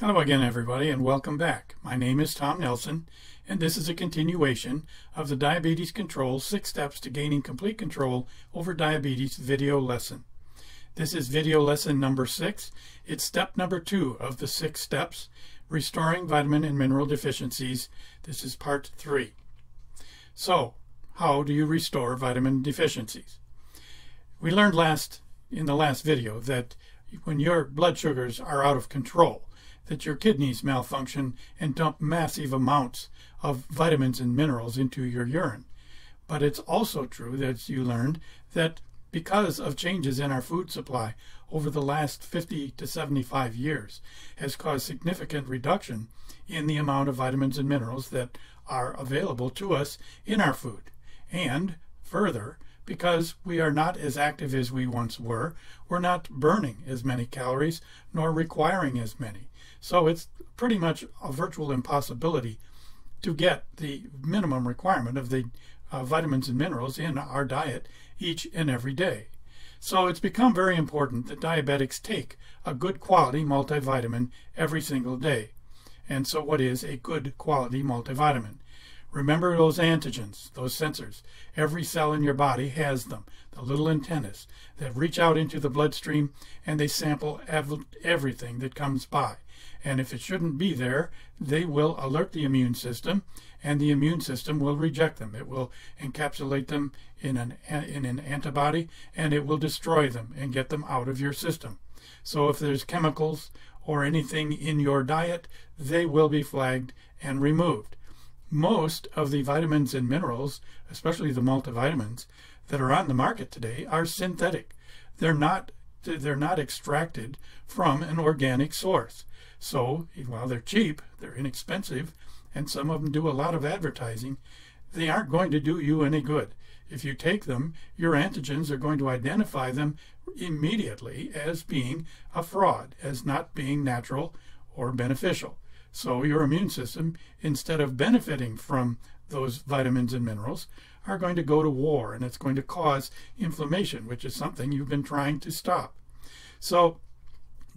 Hello again, everybody, and welcome back. My name is Tom Nelson, and this is a continuation of the Diabetes Control 6 Steps to Gaining Complete Control Over Diabetes video lesson. This is video lesson number 6. It's step number 2 of the 6 steps, Restoring Vitamin and Mineral Deficiencies. This is part 3. So, how do you restore vitamin deficiencies? We learned in the last video that when your blood sugars are out of control, that your kidneys malfunction and dump massive amounts of vitamins and minerals into your urine. But it's also true, that you learned, that because of changes in our food supply over the last 50 to 75 years has caused significant reduction in the amount of vitamins and minerals that are available to us in our food. And further, because we are not as active as we once were, we're not burning as many calories nor requiring as many. So it's pretty much a virtual impossibility to get the minimum requirement of the vitamins and minerals in our diet each and every day. So it's become very important that diabetics take a good quality multivitamin every single day. And so what is a good quality multivitamin? Remember those antigens, those sensors. Every cell in your body has them, the little antennas that reach out into the bloodstream, and they sample everything that comes by. And if it shouldn't be there, they will alert the immune system, and the immune system will reject them. It will encapsulate them in an antibody, and it will destroy them and get them out of your system. So if there's chemicals or anything in your diet, they will be flagged and removed. Most of the vitamins and minerals, especially the multivitamins that are on the market today, are synthetic. They're not extracted from an organic source. So while they're cheap, they're inexpensive, and some of them do a lot of advertising, they aren't going to do you any good. If you take them, your antigens are going to identify them immediately as being a fraud, as not being natural or beneficial. So your immune system, instead of benefiting from those vitamins and minerals, are going to go to war, and it's going to cause inflammation, which is something you've been trying to stop. So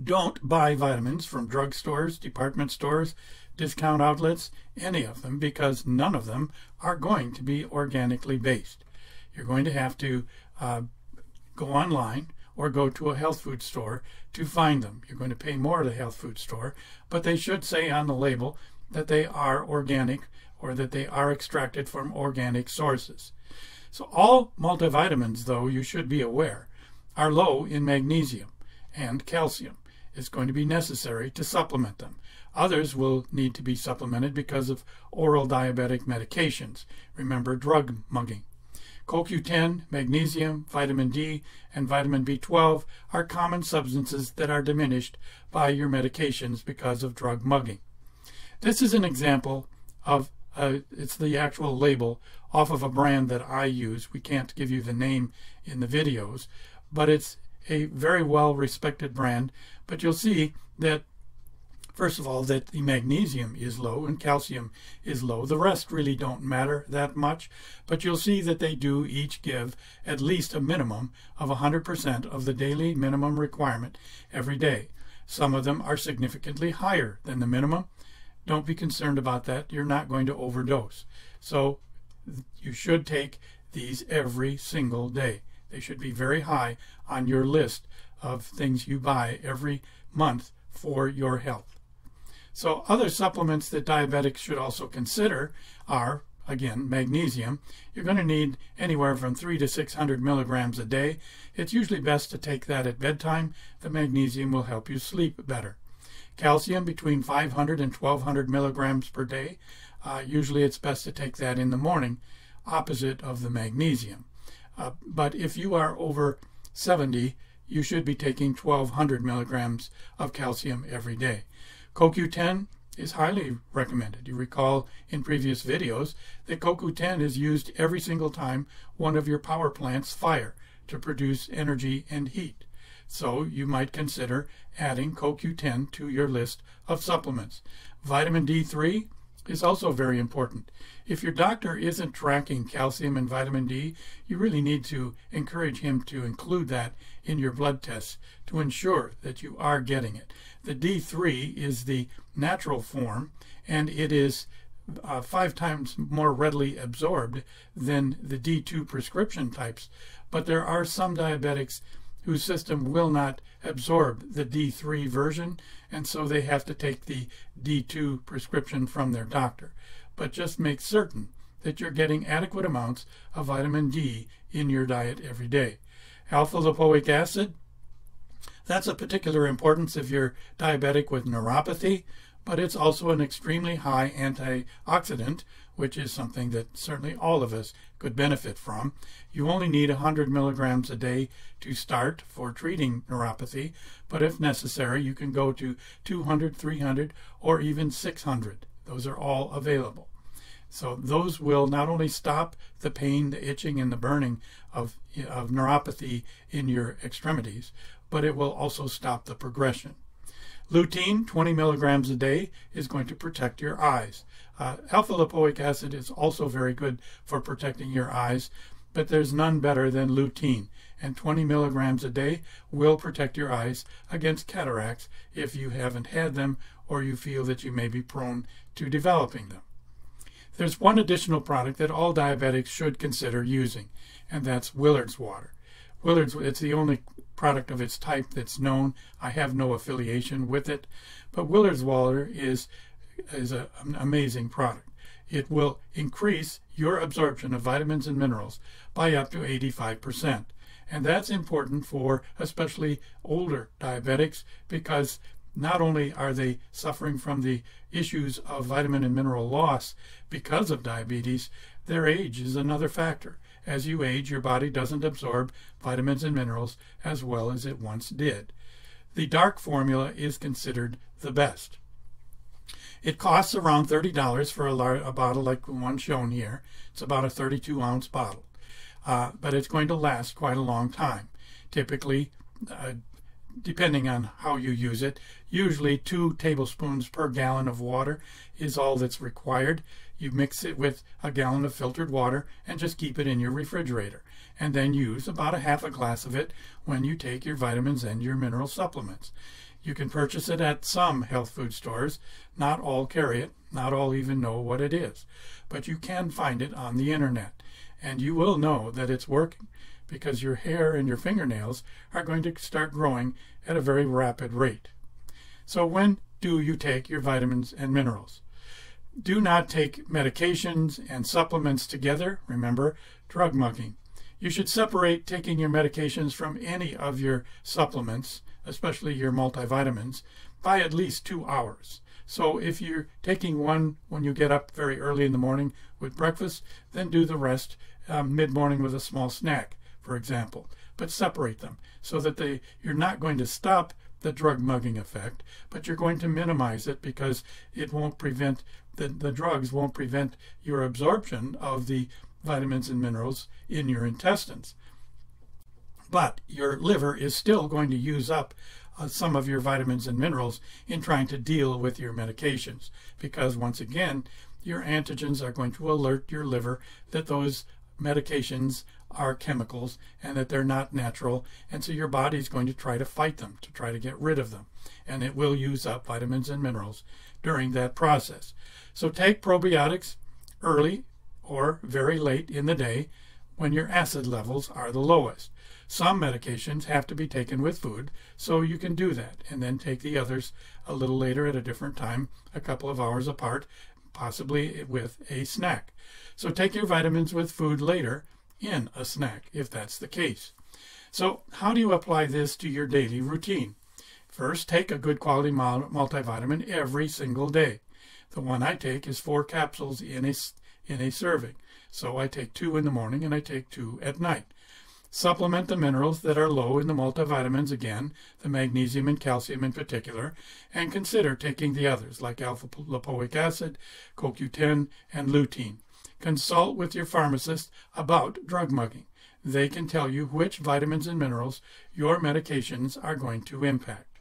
don't buy vitamins from drugstores, department stores, discount outlets, any of them, because none of them are going to be organically based. You're going to have to go online or go to a health food store to find them. You're going to pay more at a health food store, but they should say on the label that they are organic or that they are extracted from organic sources. So all multivitamins, though, you should be aware, are low in magnesium and calcium. It's going to be necessary to supplement them. Others will need to be supplemented because of oral diabetic medications. Remember drug mugging. CoQ10, magnesium, vitamin D, and vitamin B12 are common substances that are diminished by your medications because of drug mugging. This is an example of, it's the actual label off of a brand that I use. We can't give you the name in the videos, but it's a very well-respected brand. But you'll see that, first of all, that the magnesium is low and calcium is low. The rest really don't matter that much, but you'll see that they do each give at least a minimum of 100% of the daily minimum requirement every day. Some of them are significantly higher than the minimum. Don't be concerned about that. You're not going to overdose. So you should take these every single day. They should be very high on your list of things you buy every month for your health. So other supplements that diabetics should also consider are, again, magnesium. You're going to need anywhere from 300 to 600 milligrams a day. It's usually best to take that at bedtime. The magnesium will help you sleep better. Calcium, between 500 and 1200 milligrams per day. Usually it's best to take that in the morning, opposite of the magnesium. But if you are over 70, you should be taking 1200 milligrams of calcium every day. CoQ10 is highly recommended. You recall in previous videos that CoQ10 is used every single time one of your power plants fire to produce energy and heat. So you might consider adding CoQ10 to your list of supplements. Vitamin D3, is also very important. If your doctor isn't tracking calcium and vitamin D, you really need to encourage him to include that in your blood tests to ensure that you are getting it. The D3 is the natural form, and it is 5 times more readily absorbed than the D2 prescription types, but there are some diabetics whose system will not absorb the D3 version, and so they have to take the D2 prescription from their doctor. But just make certain that you're getting adequate amounts of vitamin D in your diet every day. Alpha lipoic acid, that's of particular importance if you're diabetic with neuropathy, but it's also an extremely high antioxidant, which is something that certainly all of us could benefit from. You only need 100 milligrams a day to start for treating neuropathy, but if necessary, you can go to 200, 300, or even 600. Those are all available. So those will not only stop the pain, the itching, and the burning of neuropathy in your extremities, but it will also stop the progression. Lutein, 20 milligrams a day, is going to protect your eyes. Alpha lipoic acid is also very good for protecting your eyes, but there's none better than lutein. And 20 milligrams a day will protect your eyes against cataracts if you haven't had them or you feel that you may be prone to developing them. There's one additional product that all diabetics should consider using, and that's Willard's water. Willard's, it's the only product of its type that's known. I have no affiliation with it, but Willard's water is an amazing product. It will increase your absorption of vitamins and minerals by up to 85%. And that's important for especially older diabetics, because not only are they suffering from the issues of vitamin and mineral loss because of diabetes, their age is another factor. As you age, your body doesn't absorb vitamins and minerals as well as it once did. The dark formula is considered the best. It costs around $30 for a bottle like the one shown here. It's about a 32-ounce bottle, but it's going to last quite a long time. Typically, depending on how you use it, usually 2 tablespoons per gallon of water is all that's required. You mix it with a gallon of filtered water and just keep it in your refrigerator, and then use about a half a glass of it when you take your vitamins and your mineral supplements. You can purchase it at some health food stores. Not all carry it, not all even know what it is, but you can find it on the internet, and you will know that it's working, because your hair and your fingernails are going to start growing at a very rapid rate. So when do you take your vitamins and minerals? Do not take medications and supplements together. Remember, drug mugging. You should separate taking your medications from any of your supplements, especially your multivitamins, by at least 2 hours. So if you're taking one when you get up very early in the morning with breakfast, then do the rest mid-morning with a small snack, for example. But separate them so that you're not going to stop the drug mugging effect, but you're going to minimize it, because it won't prevent, the drugs won't prevent your absorption of the vitamins and minerals in your intestines. But your liver is still going to use up some of your vitamins and minerals in trying to deal with your medications, because once again, your antigens are going to alert your liver that those medications are chemicals and that they're not natural, and so your body is going to try to fight them, to try to get rid of them, and it will use up vitamins and minerals during that process. So take probiotics early or very late in the day when your acid levels are the lowest. Some medications have to be taken with food, so you can do that, and then take the others a little later at a different time, a couple of hours apart, possibly with a snack. So take your vitamins with food later in a snack, if that's the case. So how do you apply this to your daily routine? First, take a good quality multivitamin every single day. The one I take is 4 capsules in a serving. So I take 2 in the morning and I take 2 at night. Supplement the minerals that are low in the multivitamins, again, the magnesium and calcium in particular, and consider taking the others like alpha lipoic acid, CoQ10, and lutein. Consult with your pharmacist about drug mugging. They can tell you which vitamins and minerals your medications are going to impact.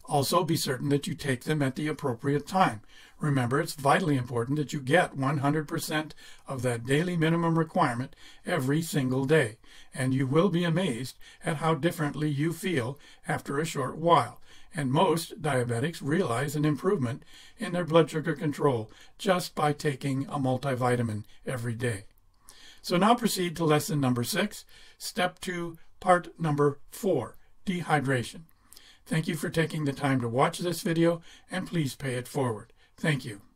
Also, be certain that you take them at the appropriate time. Remember, it's vitally important that you get 100% of that daily minimum requirement every single day, and you will be amazed at how differently you feel after a short while. And most diabetics realize an improvement in their blood sugar control just by taking a multivitamin every day. So now proceed to lesson number 6, step 2, part number 4, dehydration. Thank you for taking the time to watch this video, and please pay it forward. Thank you.